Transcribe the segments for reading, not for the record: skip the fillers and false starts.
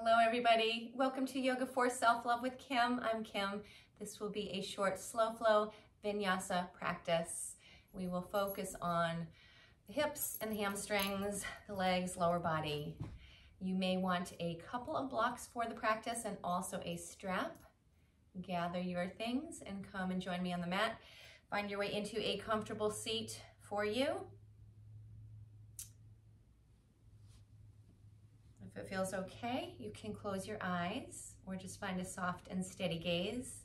Hello everybody, welcome to Yoga for Self-Love with Kim. I'm Kim. This will be a short slow flow Vinyasa practice. We will focus on the hips and the hamstrings, the legs, lower body. You may want a couple of blocks for the practice and also a strap. Gather your things and come and join me on the mat. Find your way into a comfortable seat for you. If it feels okay, you can close your eyes or just find a soft and steady gaze.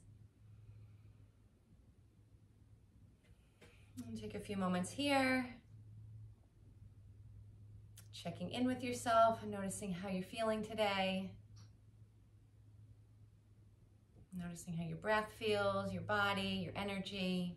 And take a few moments here, checking in with yourself and noticing how you're feeling today. Noticing how your breath feels, your body, your energy.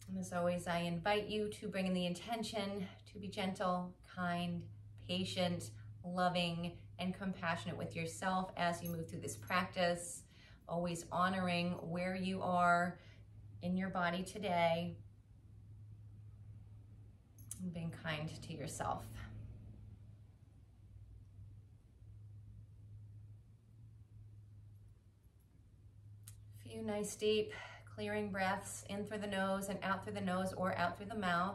And as always, I invite you to bring in the intention to be gentle, kind, patient, loving, and compassionate with yourself as you move through this practice, always honoring where you are in your body today and being kind to yourself. A few nice deep clearing breaths in through the nose and out through the nose or out through the mouth.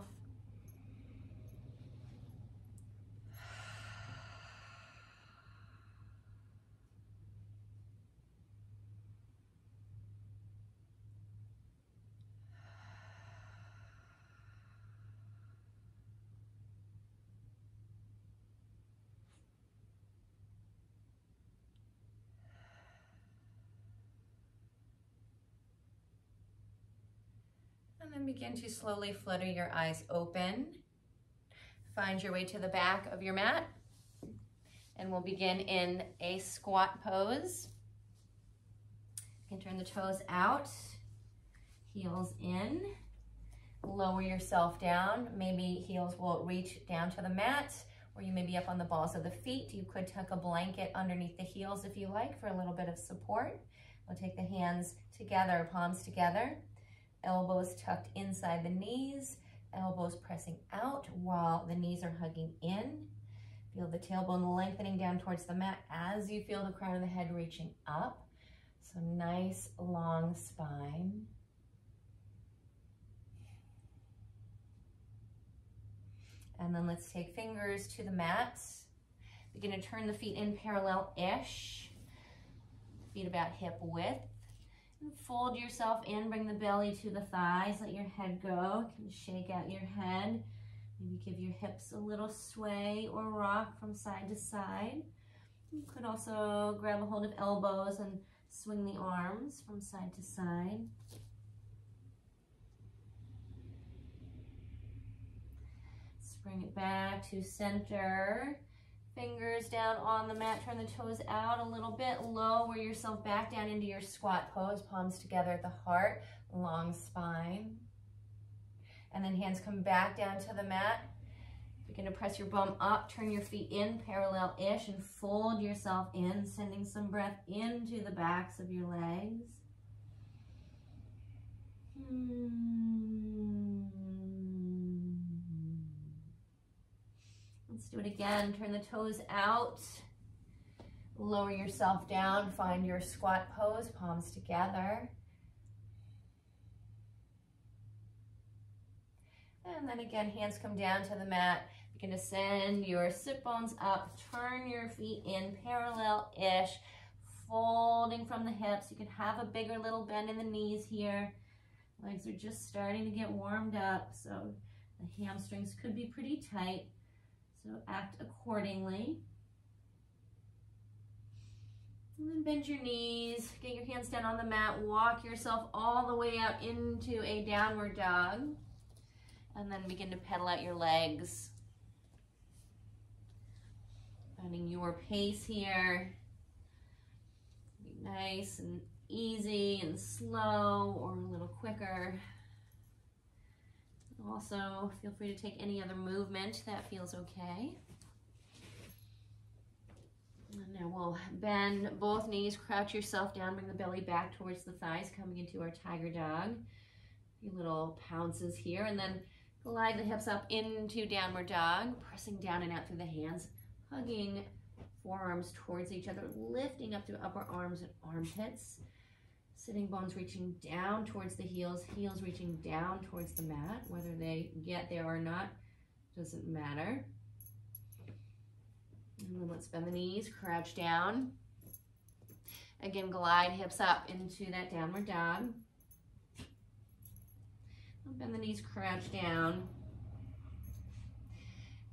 And then begin to slowly flutter your eyes open. Find your way to the back of your mat. And we'll begin in a squat pose. You can turn the toes out, heels in. Lower yourself down. Maybe heels will reach down to the mat, or you may be up on the balls of the feet. You could tuck a blanket underneath the heels if you like for a little bit of support. We'll take the hands together, palms together. Elbows tucked inside the knees, elbows pressing out while the knees are hugging in. Feel the tailbone lengthening down towards the mat as you feel the crown of the head reaching up. So nice long spine. And then let's take fingers to the mat. Begin to turn the feet in parallel-ish. Feet about hip width. And fold yourself in, bring the belly to the thighs, let your head go. You can shake out your head. Maybe give your hips a little sway or rock from side to side. You could also grab a hold of elbows and swing the arms from side to side. Bring it back to center. Fingers down on the mat, turn the toes out a little bit, lower yourself back down into your squat pose, palms together at the heart, long spine. And then hands come back down to the mat. Begin to press your bum up, turn your feet in parallel-ish and fold yourself in, sending some breath into the backs of your legs. Let's do it again. Turn the toes out. Lower yourself down. Find your squat pose, palms together. And then again, hands come down to the mat. Begin to send your sit bones up. Turn your feet in parallel-ish, folding from the hips. You can have a bigger little bend in the knees here. Legs are just starting to get warmed up, so the hamstrings could be pretty tight. So act accordingly. And then bend your knees, get your hands down on the mat, walk yourself all the way out into a downward dog. And then begin to pedal out your legs. Finding your pace here. Be nice and easy and slow or a little quicker. Also, feel free to take any other movement that feels okay. And now we'll bend both knees, crouch yourself down, bring the belly back towards the thighs, coming into our tiger dog. A few little pounces here, and then glide the hips up into downward dog, pressing down and out through the hands, hugging forearms towards each other, lifting up through upper arms and armpits. Sitting bones reaching down towards the heels, heels reaching down towards the mat. Whether they get there or not doesn't matter. And then let's bend the knees, crouch down. Again, glide hips up into that downward dog. Bend the knees, crouch down.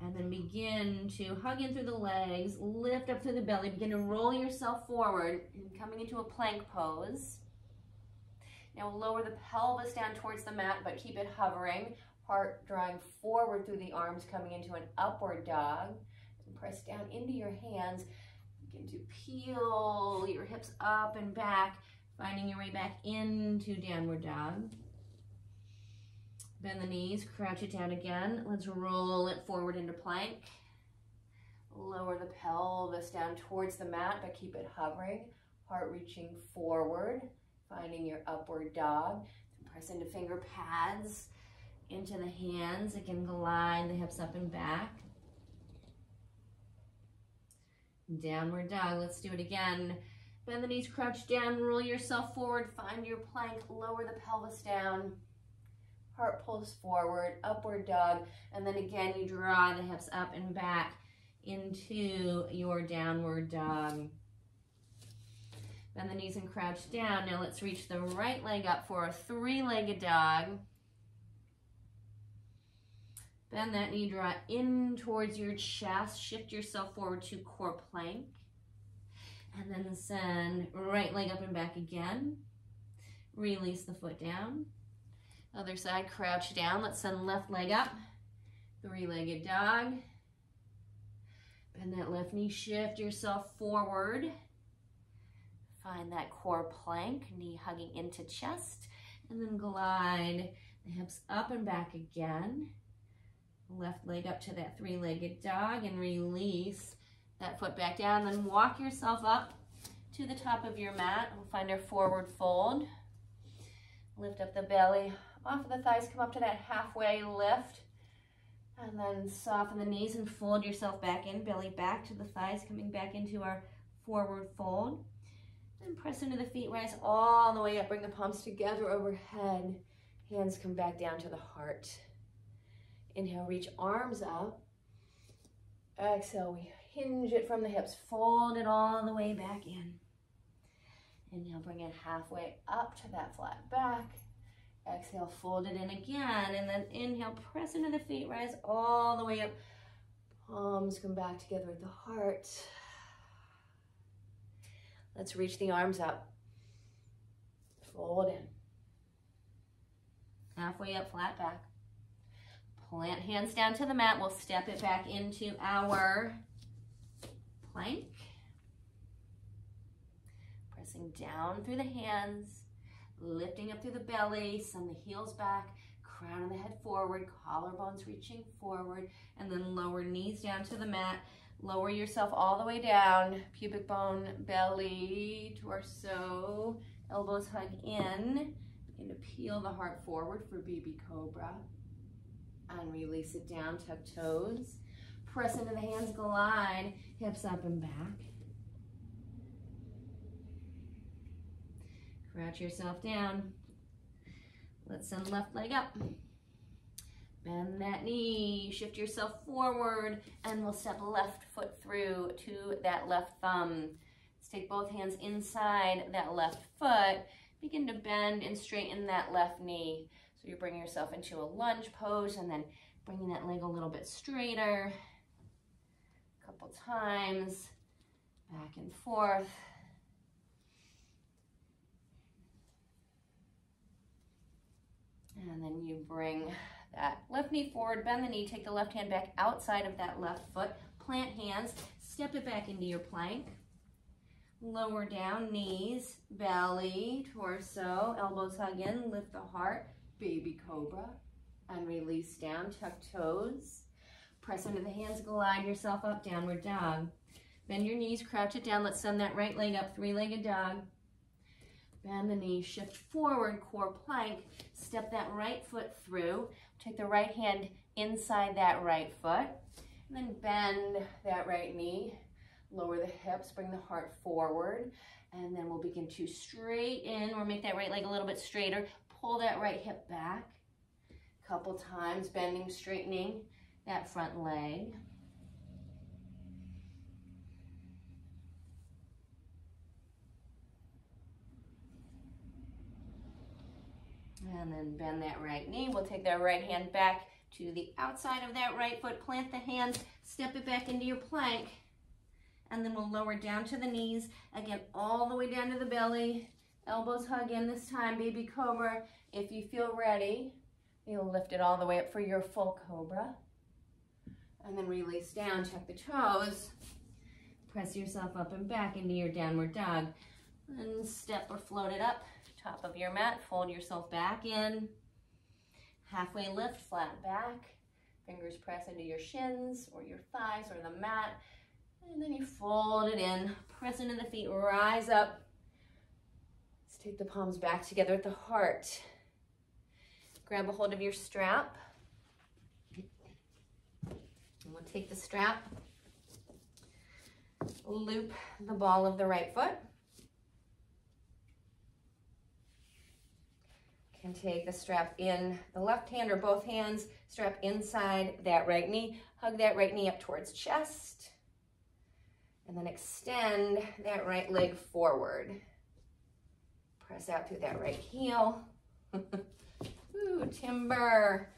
And then begin to hug in through the legs, lift up through the belly, begin to roll yourself forward and coming into a plank pose. Now lower the pelvis down towards the mat, but keep it hovering. Heart drawing forward through the arms, coming into an upward dog. And press down into your hands. Begin to peel your hips up and back, finding your way back into downward dog. Bend the knees, crouch it down again. Let's roll it forward into plank. Lower the pelvis down towards the mat, but keep it hovering. Heart reaching forward, finding your upward dog. Press into finger pads, into the hands. Again, glide the hips up and back. Downward dog, let's do it again. Bend the knees, crouch down, roll yourself forward, find your plank, lower the pelvis down. Heart pulls forward, upward dog, and then again you draw the hips up and back into your downward dog. Bend the knees and crouch down. Now let's reach the right leg up for a three-legged dog. Bend that knee, draw in towards your chest, shift yourself forward to core plank. And then send right leg up and back again. Release the foot down. Other side, crouch down. Let's send left leg up. Three-legged dog. Bend that left knee, shift yourself forward. Find that core plank, knee hugging into chest. And then glide the hips up and back again. Left leg up to that three-legged dog and release that foot back down. Then walk yourself up to the top of your mat. We'll find our forward fold. Lift up the belly off of the thighs, come up to that halfway lift. And then soften the knees and fold yourself back in, belly back to the thighs, coming back into our forward fold. And press into the feet, rise all the way up, bring the palms together overhead. Hands come back down to the heart. Inhale, reach arms up. Exhale, we hinge it from the hips, fold it all the way back in. Inhale, bring it halfway up to that flat back. Exhale, fold it in again, and then inhale, press into the feet, rise all the way up. Palms come back together at the heart. Let's reach the arms up. Fold in. Halfway up, flat back. Plant hands down to the mat. We'll step it back into our plank. Pressing down through the hands, lifting up through the belly, send the heels back, crown of the head forward, collarbones reaching forward, and then lower knees down to the mat. Lower yourself all the way down, pubic bone, belly, torso, elbows hug in. Begin to peel the heart forward for baby cobra. And release it down, tuck toes. Press into the hands, glide, hips up and back. Crouch yourself down. Let's send left leg up. Bend that knee, shift yourself forward, and we'll step left foot through to that left thumb. Let's take both hands inside that left foot. Begin to bend and straighten that left knee. So you're bringing yourself into a lunge pose and then bringing that leg a little bit straighter. A couple times, back and forth. And then you bring that left knee forward, bend the knee, take the left hand back outside of that left foot, plant hands, step it back into your plank. Lower down, knees, belly, torso, elbows hug in, lift the heart, baby cobra, and release down, tuck toes. Press into the hands, glide yourself up, downward dog. Bend your knees, crouch it down. Let's send that right leg up, three-legged dog. Bend the knee, shift forward, core plank. Step that right foot through. Take the right hand inside that right foot. And then bend that right knee, lower the hips, bring the heart forward, and then we'll begin to straighten or make that right leg a little bit straighter. Pull that right hip back a couple times, bending, straightening that front leg. And then bend that right knee. We'll take that right hand back to the outside of that right foot, plant the hands, step it back into your plank, and then we'll lower down to the knees, again, all the way down to the belly, elbows hug in this time, baby cobra. If you feel ready, you'll lift it all the way up for your full cobra, and then release down, tuck the toes, press yourself up and back into your downward dog, and step or float it up, top of your mat, fold yourself back in, halfway lift, flat back, fingers press into your shins or your thighs or the mat, and then you fold it in, press into the feet, rise up. Let's take the palms back together at the heart. Grab a hold of your strap. And we'll take the strap, loop the ball of the right foot. Can take the strap in the left hand or both hands, strap inside that right knee, hug that right knee up towards chest, and then extend that right leg forward. Press out through that right heel. Ooh, timber.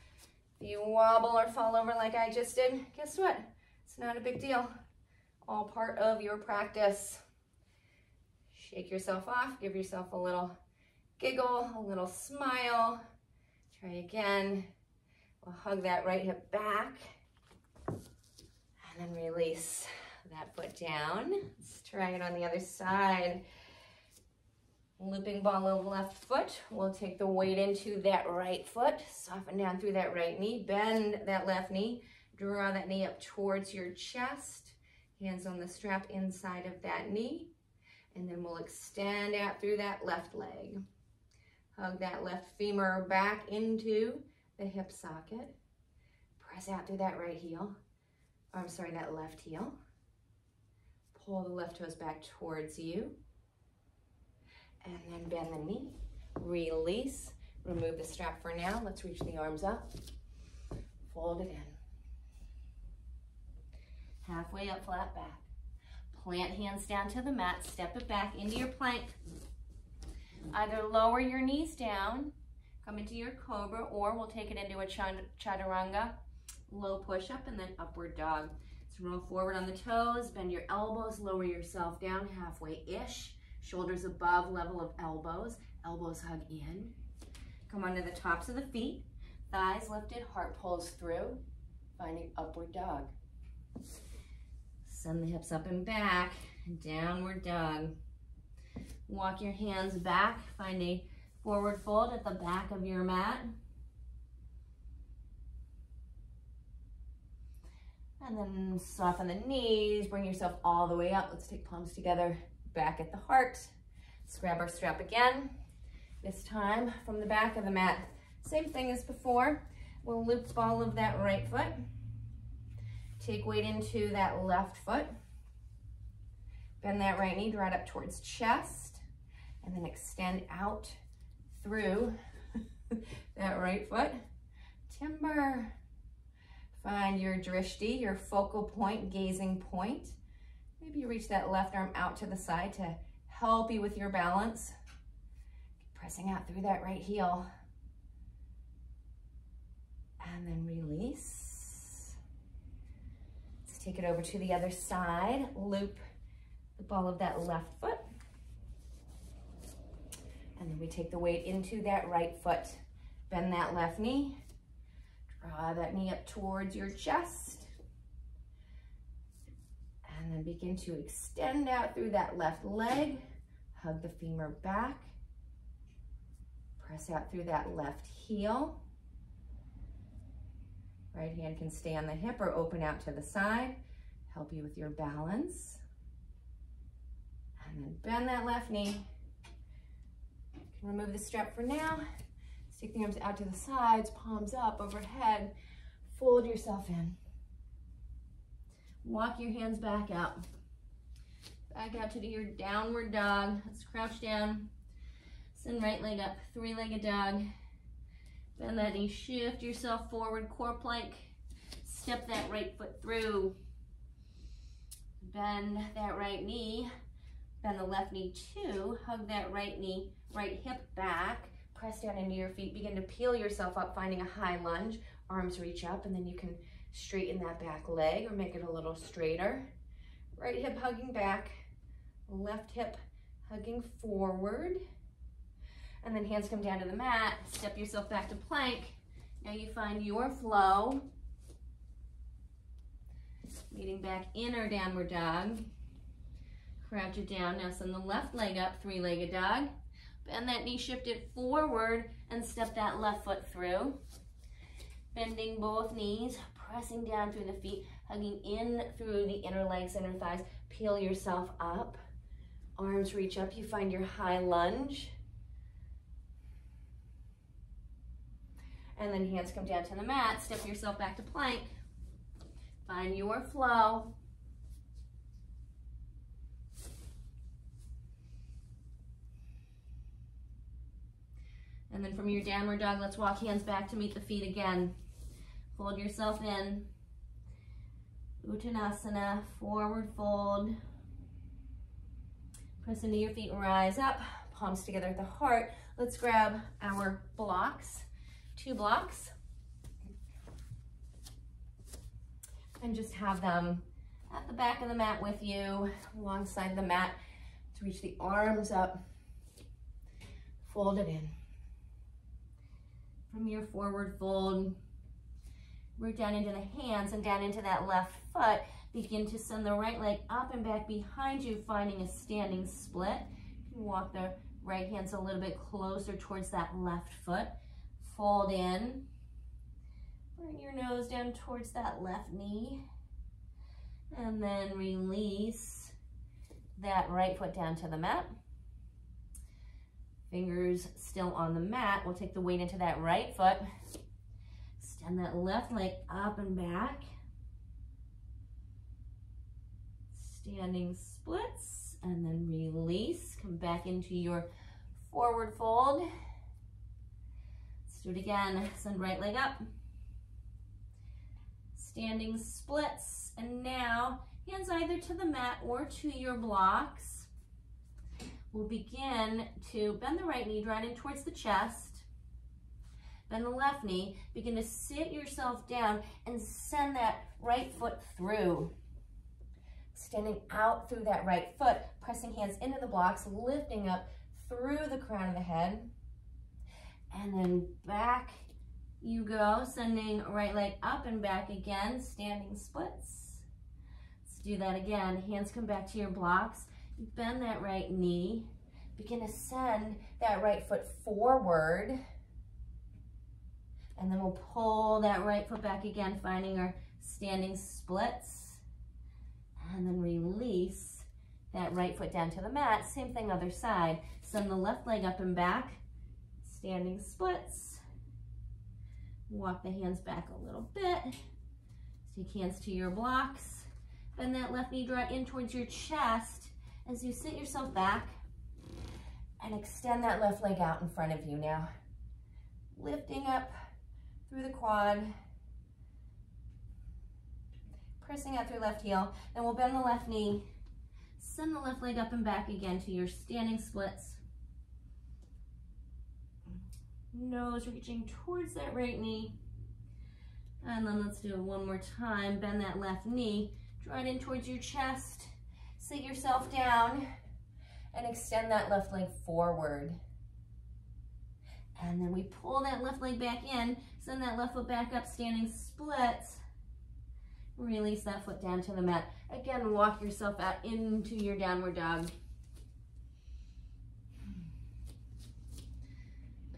If you wobble or fall over like I just did, guess what? It's not a big deal. All part of your practice. Shake yourself off, give yourself a little giggle, a little smile. Try again. We'll hug that right hip back and then release that foot down. Let's try it on the other side. Looping ball of left foot. We'll take the weight into that right foot, soften down through that right knee, bend that left knee, draw that knee up towards your chest, hands on the strap inside of that knee, and then we'll extend out through that left leg. Hug that left femur back into the hip socket. Press out through that right heel. I'm sorry, that left heel. Pull the left toes back towards you. And then bend the knee. Release. Remove the strap for now. Let's reach the arms up. Fold it in. Halfway up, flat back. Plant hands down to the mat. Step it back into your plank. Either lower your knees down, come into your cobra, or we'll take it into a chaturanga, low push-up, and then upward dog. So roll forward on the toes, bend your elbows, lower yourself down halfway-ish, shoulders above level of elbows, elbows hug in. Come onto the tops of the feet, thighs lifted, heart pulls through, finding upward dog. Send the hips up and back, downward dog. Walk your hands back, find a forward fold at the back of your mat. And then soften the knees, bring yourself all the way up. Let's take palms together, back at the heart. Let's grab our strap again. This time from the back of the mat. Same thing as before. We'll loop the ball of that right foot. Take weight into that left foot. Bend that right knee, draw it up towards chest. And then extend out through that right foot. Timber. Find your drishti, your focal point, gazing point. Maybe you reach that left arm out to the side to help you with your balance. Pressing out through that right heel. And then release. Let's take it over to the other side. Loop the ball of that left foot. And then we take the weight into that right foot. Bend that left knee. Draw that knee up towards your chest. And then begin to extend out through that left leg. Hug the femur back. Press out through that left heel. Right hand can stay on the hip or open out to the side. Help you with your balance. And then bend that left knee. Remove the strap for now. Let's take the arms out to the sides, palms up, overhead. Fold yourself in. Walk your hands back out. Back out to your downward dog. Let's crouch down. Send right leg up, three-legged dog. Bend that knee, shift yourself forward, core plank. Step that right foot through. Bend that right knee. Bend the left knee too. Hug that right knee, right hip back. Press down into your feet. Begin to peel yourself up, finding a high lunge. Arms reach up, and then you can straighten that back leg or make it a little straighter. Right hip hugging back, left hip hugging forward. And then hands come down to the mat. Step yourself back to plank. Now you find your flow. Meeting back in our downward dog. Crouch it down. Now send the left leg up, three-legged dog. Bend that knee, shift it forward, and step that left foot through. Bending both knees, pressing down through the feet, hugging in through the inner legs, inner thighs. Peel yourself up. Arms reach up. You find your high lunge. And then hands come down to the mat. Step yourself back to plank. Find your flow. And then from your downward dog, let's walk hands back to meet the feet again. Fold yourself in. Uttanasana, forward fold. Press into your feet, rise up. Palms together at the heart. Let's grab our blocks, 2 blocks. And just have them at the back of the mat with you, alongside the mat. Let's reach the arms up. Fold it in. From your forward fold, root down into the hands and down into that left foot. Begin to send the right leg up and back behind you, finding a standing split. You can walk the right hands a little bit closer towards that left foot. Fold in. Bring your nose down towards that left knee. And then release that right foot down to the mat. Fingers still on the mat. We'll take the weight into that right foot. Extend that left leg up and back. Standing splits, and then release. Come back into your forward fold. Let's do it again. Send right leg up. Standing splits, and now hands either to the mat or to your blocks. We'll begin to bend the right knee, draw it in towards the chest. Bend the left knee. Begin to sit yourself down and send that right foot through. Extending out through that right foot, pressing hands into the blocks, lifting up through the crown of the head. And then back you go, sending right leg up and back again, standing splits. Let's do that again. Hands come back to your blocks. Bend that right knee. Begin to send that right foot forward. And then we'll pull that right foot back again, finding our standing splits. And then release that right foot down to the mat. Same thing, other side. Send the left leg up and back. Standing splits. Walk the hands back a little bit. Take hands to your blocks. Bend that left knee, draw in towards your chest as you sit yourself back. And extend that left leg out in front of you now. Lifting up through the quad. Pressing out through left heel. Then we'll bend the left knee. Send the left leg up and back again to your standing splits. Nose reaching towards that right knee. And then let's do it one more time. Bend that left knee. Draw it in towards your chest. Sit yourself down and extend that left leg forward. And then we pull that left leg back in. Send that left foot back up, standing splits. Release that foot down to the mat. Again, walk yourself out into your downward dog.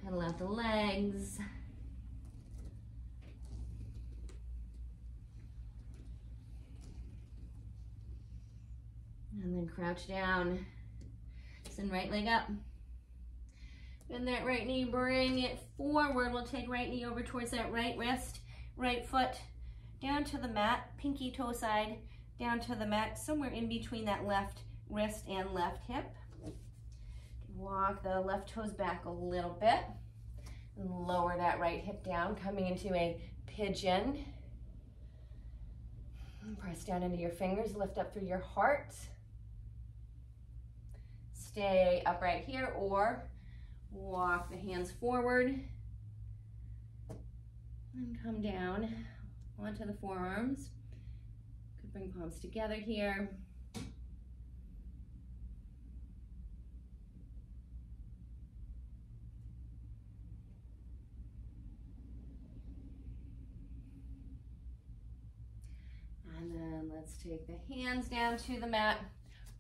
Pedal out the legs. And then crouch down. Send right leg up. Bend that right knee, bring it forward. We'll take right knee over towards that right wrist, right foot down to the mat, pinky toe side down to the mat, somewhere in between that left wrist and left hip. Walk the left toes back a little bit. And lower that right hip down, coming into a pigeon. And press down into your fingers, lift up through your heart. Stay upright here, or walk the hands forward and come down onto the forearms. Could bring palms together here. And then let's take the hands down to the mat.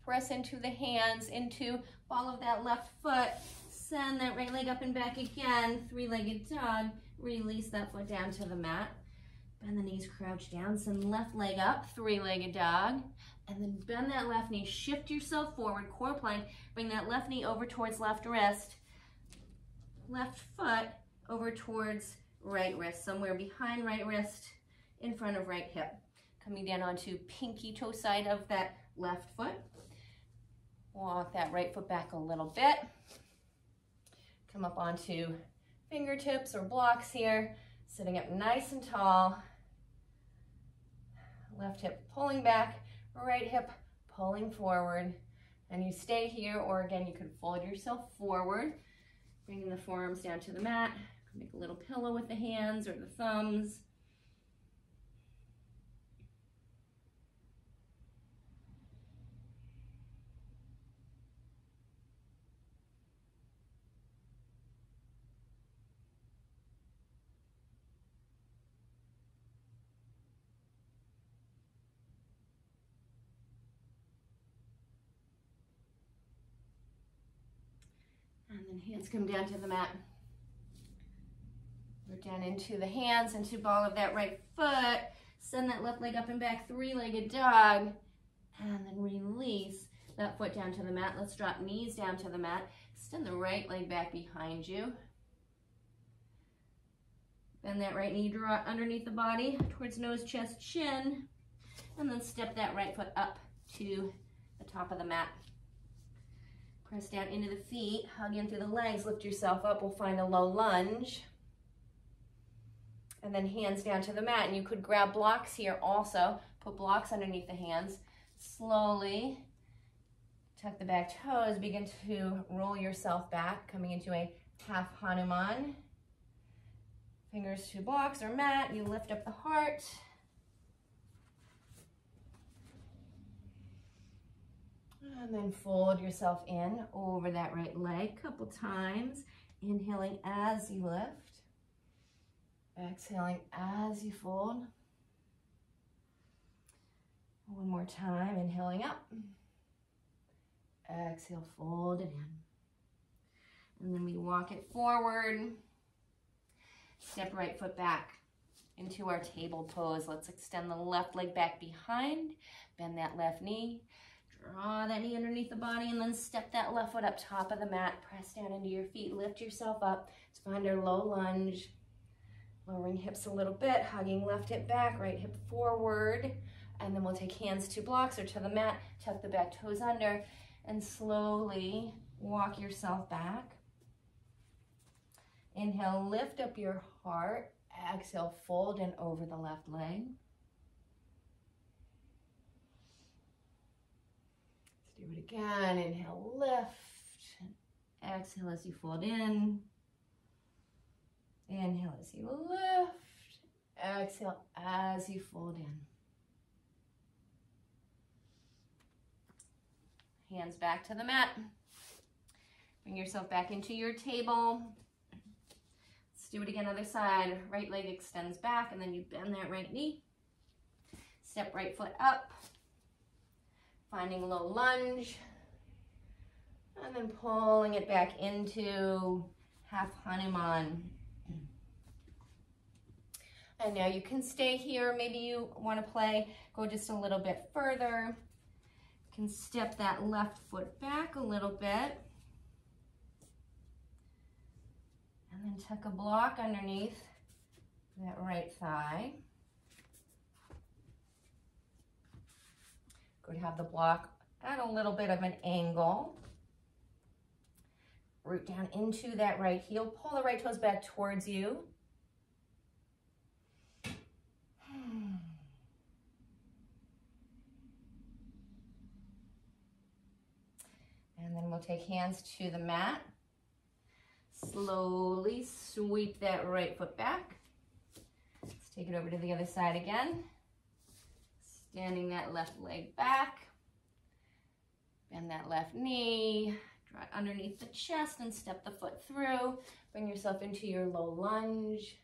Press into the hands, into ball of that left foot. Send that right leg up and back again. Three-legged dog. Release that foot down to the mat. Bend the knees, crouch down. Send left leg up, three-legged dog. And then bend that left knee. Shift yourself forward, core plank. Bring that left knee over towards left wrist. Left foot over towards right wrist. Somewhere behind right wrist, in front of right hip. Coming down onto pinky toe side of that left foot. Walk that right foot back a little bit. Come up onto fingertips or blocks here. Sitting up nice and tall. Left hip pulling back, right hip pulling forward. And you stay here, or again, you could fold yourself forward. Bringing the forearms down to the mat. Make a little pillow with the hands or the thumbs. And then hands come down to the mat. We're down into the hands, into ball of that right foot. Send that left leg up and back, three-legged dog. And then release that foot down to the mat. Let's drop knees down to the mat. Extend the right leg back behind you. Bend that right knee, draw underneath the body, towards nose, chest, chin. And then step that right foot up to the top of the mat. Press down into the feet, hug in through the legs, lift yourself up. We'll find a low lunge. And then hands down to the mat. And you could grab blocks here also. Put blocks underneath the hands. Slowly tuck the back toes. Begin to roll yourself back, coming into a half Hanuman. Fingers to blocks or mat. You lift up the heart. And then fold yourself in over that right leg a couple times. Inhaling as you lift. Exhaling as you fold. One more time, inhaling up. Exhale, fold it in. And then we walk it forward. Step right foot back into our table pose. Let's extend the left leg back behind. Bend that left knee. Draw that knee underneath the body and then step that left foot up top of the mat. Press down into your feet. Lift yourself up. Let's find our low lunge. Lowering hips a little bit. Hugging left hip back, right hip forward. And then we'll take hands to blocks or to the mat. Tuck the back toes under and slowly walk yourself back. Inhale, lift up your heart. Exhale, fold in over the left leg. Do it again. Inhale, lift. Exhale as you fold in. Inhale as you lift. Exhale as you fold in. Hands back to the mat. Bring yourself back into your table. Let's do it again, other side. Right leg extends back and then you bend that right knee. Step right foot up. Finding low lunge, and then pulling it back into half Hanuman. And now you can stay here. Maybe you want to go just a little bit further. You can step that left foot back a little bit. And then tuck a block underneath that right thigh. Good, have the block at a little bit of an angle. Root down into that right heel. Pull the right toes back towards you. And then we'll take hands to the mat. Slowly sweep that right foot back. Let's take it over to the other side again. Standing that left leg back. Bend that left knee. Draw it underneath the chest and step the foot through. Bring yourself into your low lunge.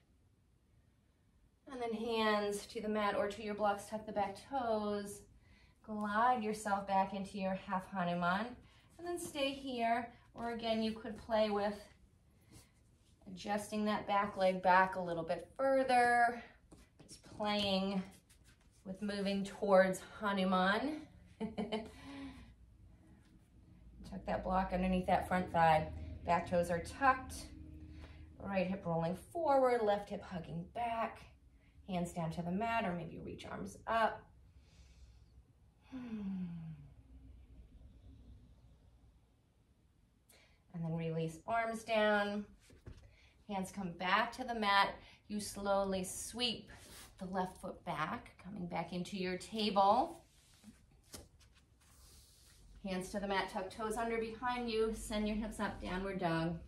And then hands to the mat or to your blocks, tuck the back toes. Glide yourself back into your half Hanuman. And then stay here. Or again, you could play with adjusting that back leg back a little bit further. Just playing with moving towards Hanuman. Tuck that block underneath that front thigh. Back toes are tucked. Right hip rolling forward, left hip hugging back. Hands down to the mat, or maybe reach arms up. And then release arms down. Hands come back to the mat. You slowly sweep the left foot back, coming back into your table. Hands to the mat, tuck toes under behind you. Send your hips up, downward dog.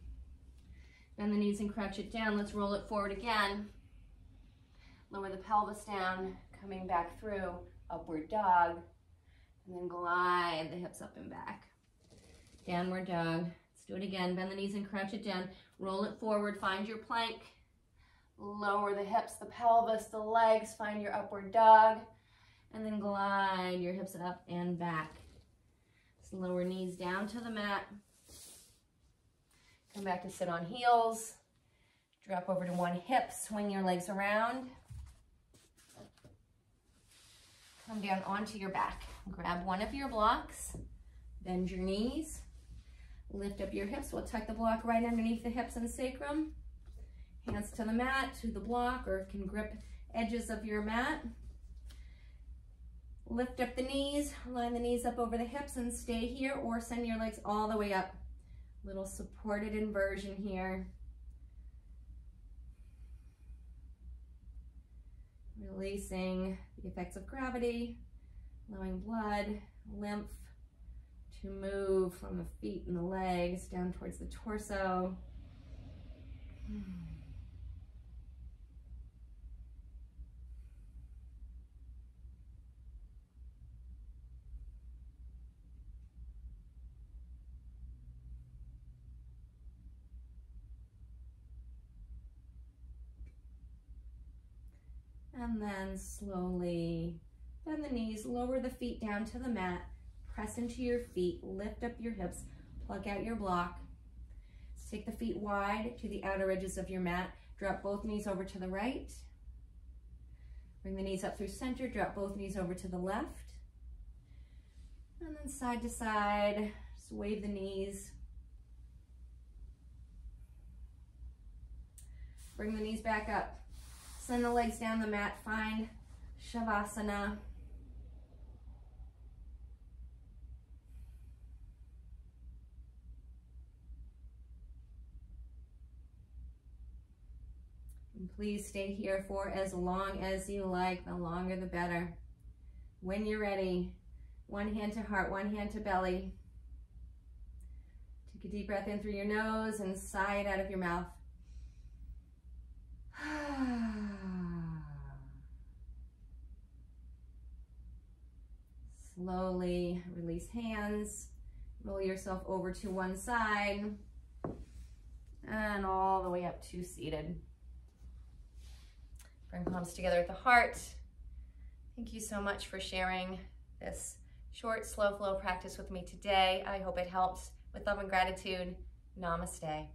Bend the knees and crouch it down. Let's roll it forward again. Lower the pelvis down, coming back through, upward dog. And then glide the hips up and back. Downward dog. Let's do it again. Bend the knees and crouch it down. Roll it forward, find your plank. Lower the hips, the pelvis, the legs, find your upward dog. And then glide your hips up and back. So lower knees down to the mat. Come back to sit on heels. Drop over to one hip, swing your legs around. Come down onto your back. Grab one of your blocks. Bend your knees. Lift up your hips. We'll tuck the block right underneath the hips and sacrum. Hands to the mat, to the block, or can grip edges of your mat. Lift up the knees, line the knees up over the hips and stay here, or send your legs all the way up. Little supported inversion here. Releasing the effects of gravity, allowing blood, lymph to move from the feet and the legs down towards the torso. And then slowly bend the knees, lower the feet down to the mat, press into your feet, lift up your hips, plug out your block. Take the feet wide to the outer edges of your mat, drop both knees over to the right. Bring the knees up through center, drop both knees over to the left. And then side to side, just wave the knees. Bring the knees back up. Send the legs down the mat, find Shavasana. And please stay here for as long as you like, the longer the better. When you're ready, one hand to heart, one hand to belly. Take a deep breath in through your nose and sigh it out of your mouth. Slowly release hands, roll yourself over to one side, and all the way up to seated. Bring palms together at the heart. Thank you so much for sharing this short, slow flow practice with me today. I hope it helps. With love and gratitude, namaste.